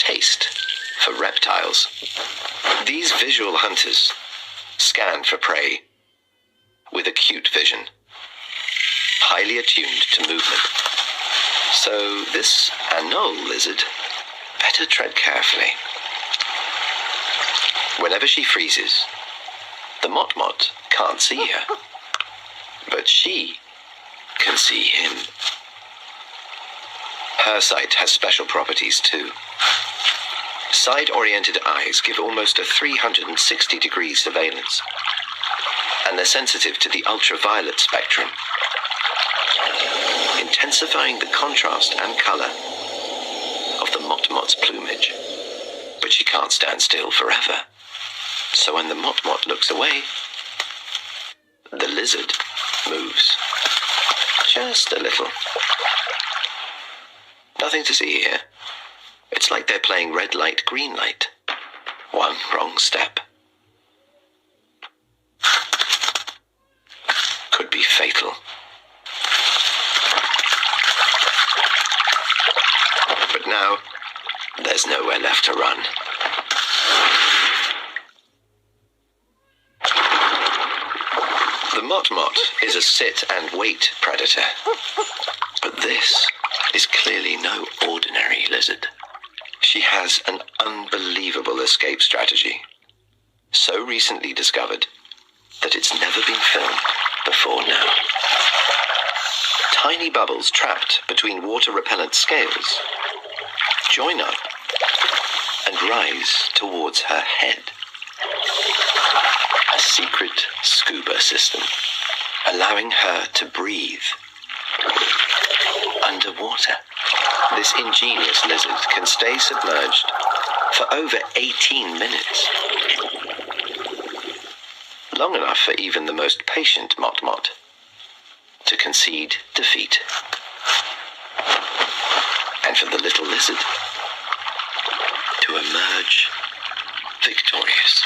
taste for reptiles. These visual hunters scan for prey with acute vision, highly attuned to movement. So this anole lizard better tread carefully. Whenever she freezes, the Motmot can't see her, but she can see him. Her sight has special properties too. Side-oriented eyes give almost a 360-degree surveillance, and they're sensitive to the ultraviolet spectrum, intensifying the contrast and color of the Motmot's plumage. But she can't stand still forever. So when the Motmot looks away, the lizard moves. Just a little. Nothing to see here. It's like they're playing red light, green light. One wrong step could be fatal. But now, there's nowhere left to run. The Motmot is a sit and wait predator, but this is clearly no ordinary lizard. She has an unbelievable escape strategy, so recently discovered that it's never been filmed before now. Tiny bubbles trapped between water-repellent scales join up and rise towards her head. A secret scuba system, allowing her to breathe underwater. This ingenious lizard can stay submerged for over 18 minutes. Long enough for even the most patient Motmot to concede defeat. And for the little lizard to emerge victorious.